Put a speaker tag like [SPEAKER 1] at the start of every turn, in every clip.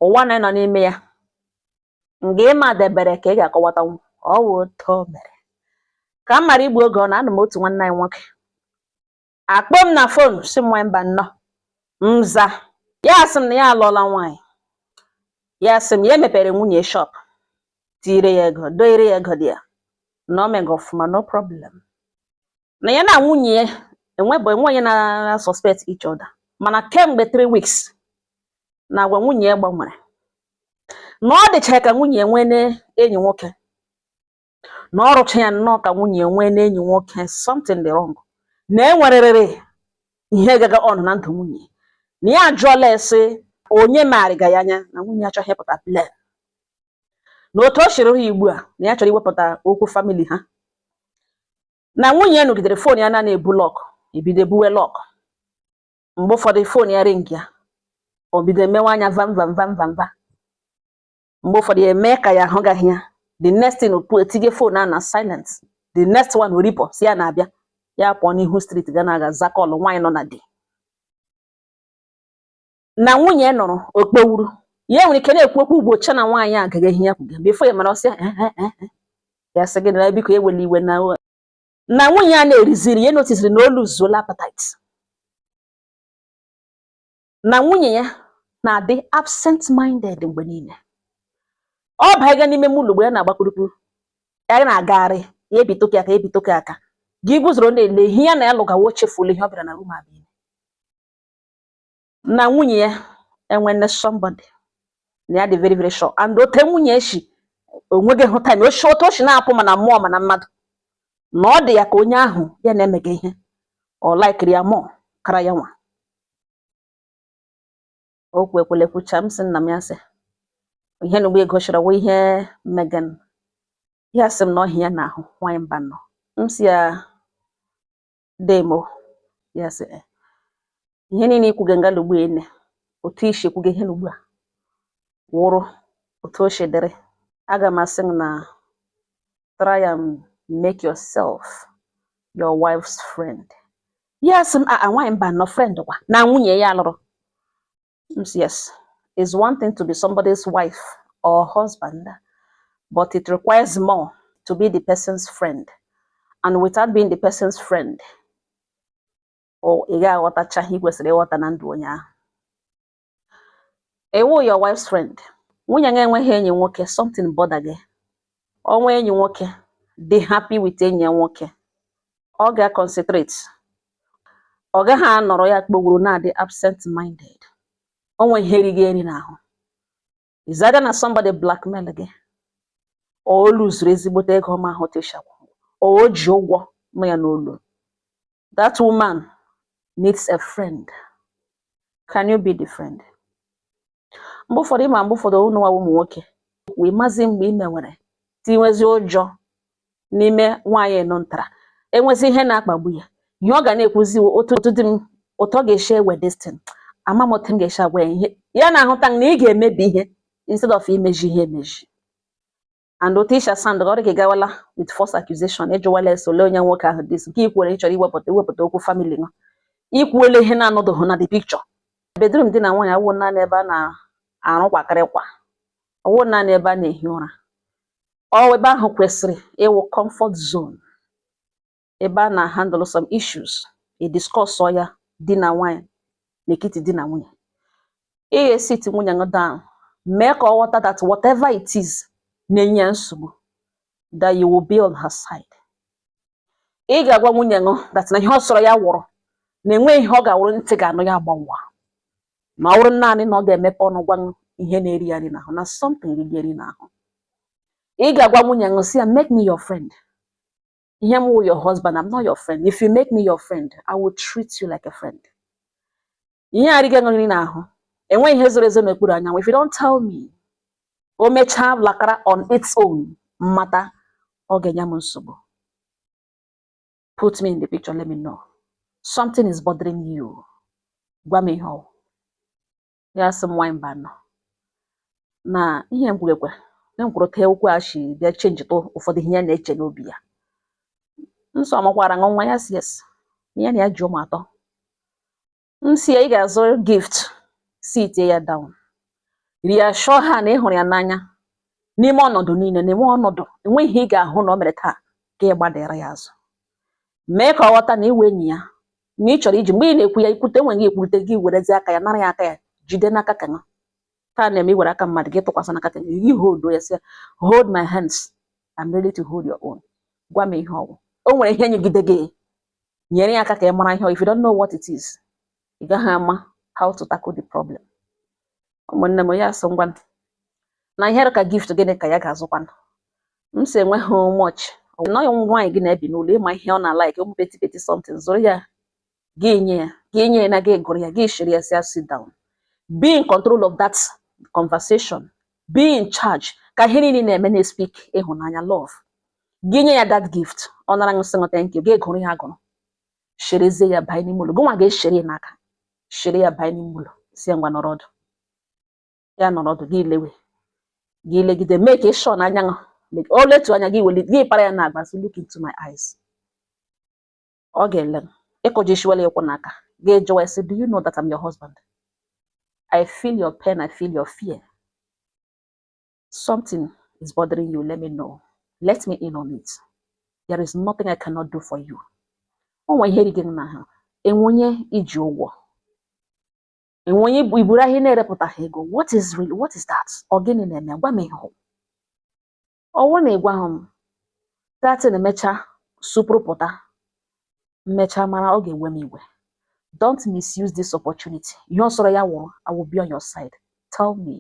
[SPEAKER 1] ụwa na nọ n'ime ya nga ịma debere ka ị ga-akọwatanwu ọwụ otu o mere ka m mara igbu oge ọ na-anụ m otu nwanne anyị nwoke akpọ m na fon si m mba nnọọ mza ya sị m na ya alụọla nwaanyị ya sị m ya mepere nwunye shop tire ya ego doire ya ego dị ya na o mega ọfụma no problem na ya na nwunye ya enwe onye na suspect each other mana kemgbe 3 weeks na agwa nwunye ya gbanwere na ọ dịcha ka nwunye nwee enyi nwoke na ọ rụcha ya nnọọ ka nwunye nwee enyi nwoke something dị wrong na enwererere ihe gaga on na ndụ nwunye na ya ajụọla ese onye marịga ya anya na nwunye achọghị ịpụta plan na otu o shiri ha ugbu a na ya chọrọ iwepụta okwu family ha na nwunye ya nọgidere fon ya na-ebu lọk ebido ebuwe lọk mgbe ụfọdụ fon ya ring ya o bido emewe anya vam vam vam vam vam mgbe ụfọdụ eme ka ya ahụgaghị ya the next thing okpu etinye fon a na silent the next one oripọ si ya na-abịa ya pụọ n'ihu street ga na-aga zakọlụ nwaanyị nọ na di na nwunye nọrọ okpowuru ya nwere ike na-ekwu okwu ugbochi na nwaanyị agaghị ihe ya kwuga before ya mara ọsị ya sị gị na biko ewela iwe na nwunye a na-eriziri ya notisiri na olu zuola appetite na nwunye ya na-adị absent minded mgbe niile ọ banye n'ime ụlọ mgbe ya na-agbakụrụkwu ya na-agagharị ya ebitoke aka gị guzoro na-ele ihe ya na ya lụgawo chefula ihe ọ bịara na room abịa na nwunye ya enwene somebody na ya dị very very sure and ote nwunye echi onweghị hụ time otu o si na-apụ mana mmụọ mana mmadụ na ọ dị ya ka onye ahụ ya na-emega ihe ọ laikiri ya mmụọ kara ya nwa o kwekwelekwucha m sị nna m ya sị ihe na ugbo ego chọrọ ihe Megan ya sị m na ọhịa ya na-ahụ nwaanyị mba nọ m si ya demo ya sị ihe niile ikwuge ngala ugbu ene otu isi ekwuge ihe n'ugbu a wụrụ otu o shedere aga m asị na try and make yourself your wife's friend. Yes, nwaanyị mba nọ friend kwa na nwunye ya alụrụ. Yes, it's one thing to be somebody's wife or husband, but it requires more to be the person's friend. And without being the person's friend, ị ga-aghọtacha ihe kwesịrị ịghọta na ndụ onye ahụ. Ewu your wife's friend. Nwunye ya enweghị enyi nwoke, something bother gị. Onwe enyi nwoke, dị happy with enyi ya nwoke. Ọ ga-concentrate. Ọ gaghị anọrọ ya kpọgburu na-adị absent minded. Onwe ihe eri gị eri n'ahụ. Is either na somebody blackmail gị, o luzuru ezigbote ego ọma ahụ teshakwa, o ji ụgwọ nọ ya n'olu. That woman needs a friend. Can you be the friend? Mgbe ụfọdụ ịma mgbe ụfọdụ ụnụ nwa ụmụ nwoke wee mazi mgbe ime nwere tinwezi ụjọ n'ime nwaanyị nọ ntara enwezi ihe na-akpagbu ya ihe ọ ga na-ekwuzi otu dị m ụtọ ga-eshi ewe destin ama m otu m ga-eshi agwa ya ihe ya na-ahụta na ị ga-emebi ihe instead of imeji ihe emeji. And otu isha sand ọ dị gawala with false accusation ịjụwala esole onye nwoke ahụ dis nke ikwere ịchọrọ iwepụta okwu family nọ ikwuole ihe na-anọdụghị na the picture. Bedroom dị na nwaanyị awụ naanị ebe a na-arụkwakịrịkwa ọwụ naanị ebe a na-ehi ụra ọ ebe ahụ kwesịrị ịwụ comfort zone ebe a na-handle some issues discuss ya di na nwaanyị n'etiti di na nwunye. Ị ga-esit nwunye gị down mee ka ọ ghọta that whatever it is na-enye nsogbu that you will be on her side. Ị ga-agwa nwunye gị that na ihe ọ sọrọ ya wụrụ na enweghị ihe ọ ga-awụrụ ntị ga-anụ ya agbanwa ma ọ bụrụ naanị na ọ ga-emepe ọnụ gwa ihe na-eri ya nri n'ahụ na something ri gị eri n'ahụ. Ị ga-agwa nwunye gị sị ya make me your friend. Ihe m wụ your husband, I'm not your friend. If you make me your friend, I will treat you like a friend. Ihe a ri gị nri n'ahụ enweghị ihe zoro ezo n'okpuru anyanwụ. If you don't tell me o mechaa lakara on its own mmata ọ ga-enye m nsogbu. Put me in the picture, let me know. Something is bothering you. Gwa m ihe ọ. Ya sị m nwaanyị mba nọ na ihe mkwugekwe na nkwurụta okwu a shi bịa change to ụfọdụ ihe ya na-eche n'obi ya. Nsọ makwara nwa ya si yes ya na ya ji ụmụ atọ. M si ya ị ga-azụ gift sit ya down reassure ha na ị hụrụ ya n'anya n'ime ọnọdụ niile, n'ime ọnọdụ enweghị ihe ị ga-ahụ na o mere taa ka ị gbadere ya azụ. Mee ka ọ ghọta na iwe enyi ya na ị chọrọ iji mgbe ị na-ekwu ya ikwute enweghị ekwurute gị werezi aka ya nara ya aka ya jide n'aka ka ya taa na-eme iwere aka mmadụ gị tụkwasị n'aka ka gị hold ya sị hold my hands, I'm ready to hold your own. Gwa m ihe ọgwụ o nwere ihe nyegide gị nyere ya aka ka ị mara ihe if you don't know what it is ị gaghị ama how to tackle the problem. Ụmụnne m ya so ngwa na ihe ka gift gịnị ka ya ga-azụkwa m si enwe how much nọ ya nwaanyị gị na-ebi n'ụlọ ịma ihe ọ na-like ụmụ peti something zụrụ ya gị nye ya na gị gụrụ ya gị shiri ya si sit down, be in control of that conversation, be in charge ka ihe niile na-eme na-speak ịhụnanya love. Gị nye ya that gift ọ nara nsị thank you gị gụrụ ya agụrụ shirizie ya banye n'ime ụlọ gị nwa ga-eshiri n'aka shiri ya banye n'ime ụlọ si ngwa nọrọ ọdụ ya nọrọ ọdụ gị lewe gị legide mee ka ịshọ n'anya o letu anya gị weli gị para ya na-agba so look into my eyes. Ọ ga-ele ịkụjisiwela ekwu n'aka gị jụwa sị do you know that I'm your husband? I feel your pain, I feel your fear. Something is bothering you, let me know. Let me in on it. There is nothing I cannot do for you. O nwere ihe gị na ha enwenye iji ụgwọ enwenye iburu ahịa na-erepụtaghị ego. What is that? Ọ gịnị na-eme? Gwa m ihe ọwụ na ịgwa m datin emecha supụrụpụta mmecha mara ọ ga-ewe m iwe. Don't misuse this opportunity. Ihe ọ sọrọ ya wụrụ I will be on your side. Tell me.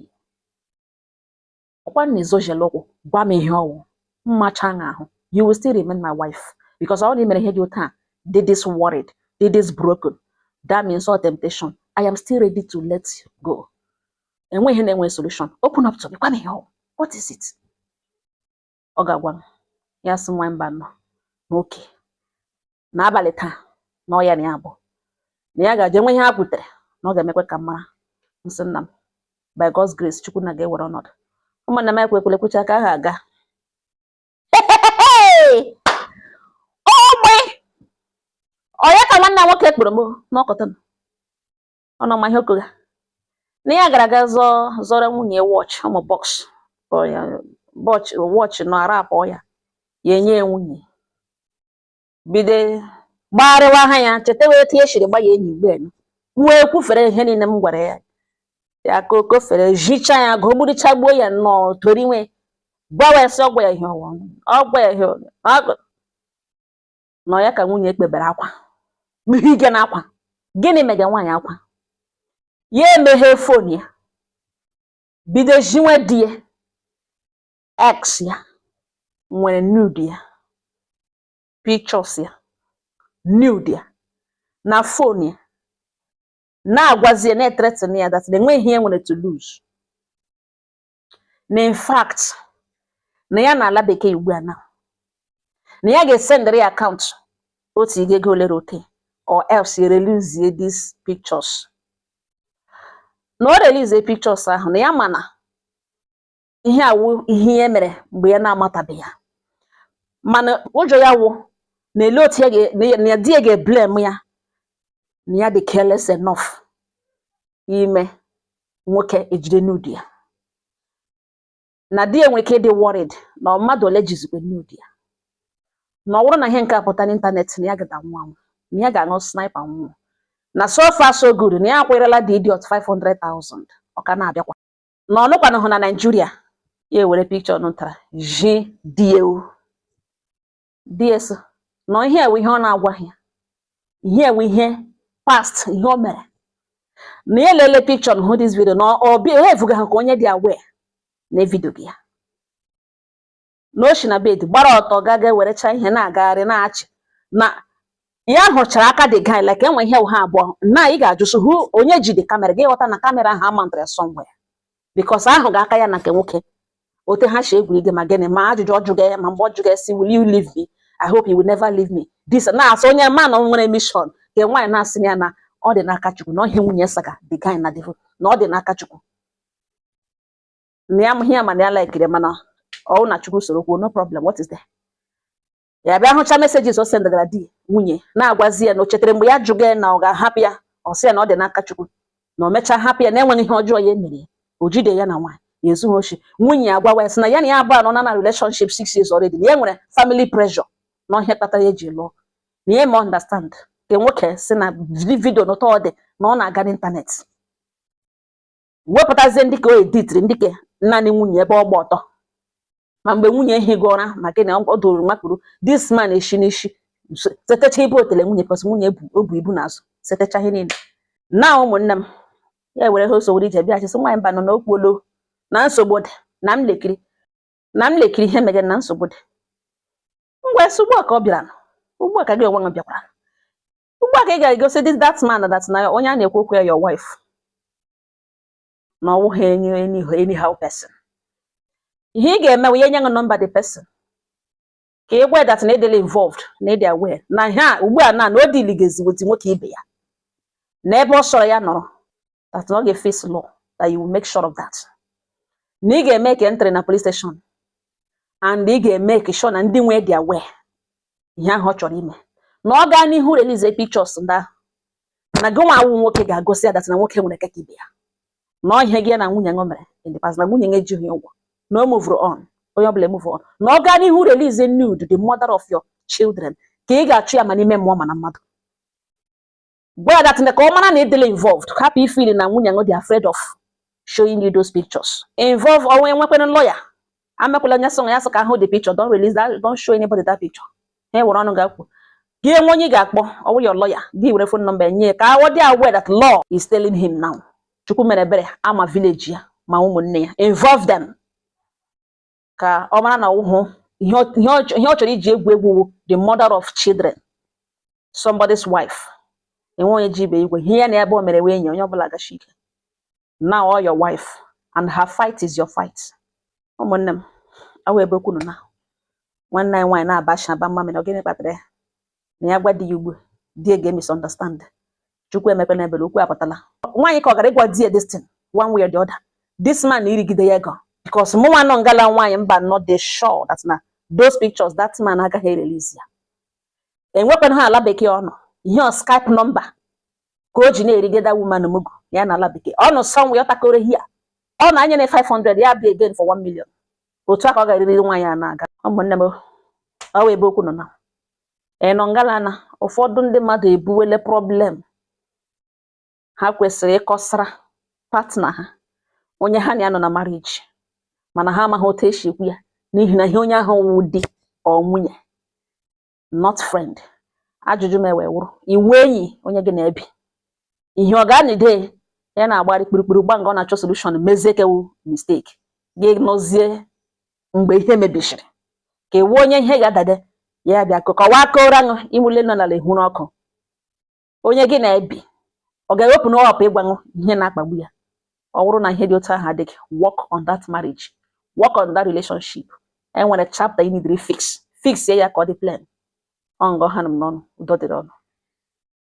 [SPEAKER 1] Ọkwa na izojele okwu gwa m ihe ọwụ mmacha ahụ you will still remain my wife because ọ na-emere ihe dị otu a did this worried, did this broken, that means all temptation. I am still ready to let you go. Enwe ihe na-enwe solution. Open up to me. Gwa m ihe ọwụ. What is it? Ọ ga-agwa m ya sị nwa mba nọ n'oke n'abalị taa na ọ ya na ya bụ na ya ga-eje nwe ihe ha butere na ọ ga-emekwe ka mara nsị nna m by God's grace Chukwu na ga-ewere ọnọdụ. Ụmụnna m ekwe kwucha aka ha aga ogbe onye ka nwanna nwoke kpụrụ m n'ọkọta ọ nọ ma ihe okoga na ya gara aga zọrọ nwunye watch ụmụ watch nọ arapụ ya enye nwunye bido gbagharịwa ha ya cheta wee tie shiri gba ya enyi mgbe wee kwufere ihe niile m gwara ya ya ka o fere jicha ya gụgburichagbuo ya nnọọ toriwe gbawa sị ọgwa ya ihe ọgwa ya ihe nọ ya ka nwunye kpebere akwa ige na akwa. Gịnị mege nwaanyị akwa? Ya emeghe fon ya bido jiwe di ya ex ya nwere nude ya pictures ya nude ya na fon ya na-agwazie na-threaten ya that enweghị ihe nwere to lose. Na in fact na ya na-ala bekee ugbu a na ya ga-esendere ya akaụntụ otu ego ole rote or else release these pictures. Na o release pictures ahụ na ya mana ihe awụ ihe ya mere mgbe ya na-amatabeghị ya mana ụjọ ya wụ na ele otu ya di ya ga-blame ya na ya dị careless enough ime nwoke ejide nude ya na di ya nwere ike ịdị worried na mmadụ ole jizikwe nude ya na ọ bụrụ na ihe nke apụta n'ịntanetị na ya ga nwa na ya ga-aṅụ sniper nwụọ na so far so good na ya akwerela the idiot 500,000 ọ ka na-abịakwa na ọnụkwana hụ na Nigeria ya ewere picture nụtara ji DS na ihe ewe ihe ọ na-agwa ya ihe ewe ihe past ihe o mere na ya lele picture hụ this video na ọ bịa evuga ha ka onye dị aware na video gị ya na oshi na bed gbara ọtọ gaga werecha ihe na-agagharị na-achị na ya hụchara aka dị guy like enwe ihe ha abụọ na ị ga-ajụ so hụ onye ji dị kamera gị ghọta na kamera ahụ amantara somewhere because ahụ ga-aka ya na nke nwoke ote ha shi egwuri gị ma gịnị ma ajụjụ ọjụga ya ma mgbe ọjụga si will you leave me? I hope you will never leave me. This na-asị onye ma na nwere mission ka nwaanyị na-asị ya na ọ dị n'aka Chukwu na ọhịa nwunye saga the guy na devil na ọ dị n'aka Chukwu na ya ihe ma na ya like mana ọ na Chukwu soro kwuo no problem what is there. Ya bịa hụcha messages o sendagara di nwunye na-agwazi ya na o chetara mgbe ya jụga na ọ ga-ahapụ ya ọ sị ya na ọ dị n'aka Chukwu na o mechaa hapụ ya na enweghị ihe ọjọọ ya emere o jide ya na nwaanyị ya ezughị oshi nwunye agwawa ya sị na ya na ya abụọ nọ na relationship 6 years already na ya nwere family pressure na ọhịa kpatara ya ji lụọ na ya ma understand ka nwoke si na vidio n'ụtọ ọ dị na ọ na-aga n'ịntanetị wepụtazie ndị ka o editiri ndị ka naanị nwunye ebe ọ gba ọtọ ma mgbe nwunye ehighị ụra ma gị na ọ dụrụ makpụrụ this man eshi n'ishi setecha ibe otele nwunye pọsị nwunye obu ibu n'azụ setecha ihe niile na ụmụnne m ya were ha osowere ije bịachịsị nwaanyị mba nọ n'okpolo na nsogbu dị na m lekiri ihe megere na nsogbu dị ngwa esi ugbu a ka ọ bịara ugbu a ka gị onwe m bịakwara ugbu a ka ị ga-egosi that man that na onye a na-ekwu okwu ya your wife na ọwụ ha anyhow person ihe ị ga-eme wee nye nọmba the person ka ị gwa that na ịdịla involved na ịdị aware na ha ugbu a na o diligezi weti nwoke ibe ya na ebe ọ chọrọ ya nọrọ that na ọ ga-face law that you will make sure of that na ị ga-eme ka entry na police station and ị ga-eme ka sure na ndị nwe dị aware ihe ahụ ọ chọrọ ime na ọ gaa n'ihu release pictures ndị ahụ na gị nwa awụ nwoke ga-agosi ya that na nwoke nwere keke ibe ya na ihe gị na nwunye ṅụ mere in the past na nwunye ṅụ ejighị ụgwọ na o move on onye ọbụla move on na ọ gaa n'ihu release nude the mother of your children ka ị ga-achụ ya ma n'ime mmụọ ma na mmadụ gwa ya that ka ọ mara na ịdịla involved happy feeling na nwunye ṅụ dị afraid of showing you those pictures involve onwe nwekwana lawyer amekwala onye sọ ya sọ ka ahụ the picture don't release that, don't show anybody that picture ha were ọnụ ga-akwu gị enwe onye ga-akpọ ọwụ your lawyer gị were phone number nye ka ọ dị aware that law is telling him now chukwu mere ebere ama village ya ma ụmụnne ya involve them ka ọ mara na ụhụ ihe ọ chọrọ iji egwu the mother of children somebody's wife enwe onye ji ibe igwe ihe ya na ebe o mere wee nye onye ọbụla gachi ike now all your wife and her fight is your fight ụmụnne m awụ ebe kwunu na nwanne anyị nwaanyị na-abacha aba mma mere ogene kpatara ya na ya gwa di ya ugbu di ga misunderstand chukwu emekwe na ebele okwu apụtala nwaanyị ka ọ gara ịgwa di ya this thing one way or the other this man irigide ya ego because mụ nwa nọ ngala nwaanyị mba not dey sure that na those pictures that man agaghị release ya enwekwana ha ala bekee ọnụ ihe ọ Skype number ka o ji na-erigide woman mugu ya na ala bekee ọnụ somewhere ọtakọrọ hia ọ na anya na 500 ya bịa again for 1 million otu aka ọ ga-eriri nwaanyị a na-aga ụmụnne m ọ wee ebe okwu nọ na nọ ngala na ụfọdụ ndị mmadụ ebuwele problem ha kwesịrị ịkọsara partner ha onye ha na ya nọ na marriage mana ha amaghị otu esi ekwu ya n'ihi na ihe onye ahụ wụ di ọ nwunye not friend ajụjụ m wee wụrụ iwu enyi onye gị na-ebi ihe ọ ga-anide ya na-agbara kpirikpiri gba nga ọ na-achọ solution mezie kewu mistake gị nọzie mgbe ihe mebisiri ka ewu onye ihe ga-adade ya bịa kọwaa aka ụra ṅụ imule nọ n'ala ehuru ọkụ onye gị na-ebi ọ ga-ewepụ n'ọpụ ịgwanụ ihe na-akpagbu ya ọ bụrụ na ihe dị otu ahụ adịghị work on that marriage work on that relationship enwere chapter you need to fix ya ka ọ dị plan ọ ngọ ha m n'ọnụ udo dịrị ọnụ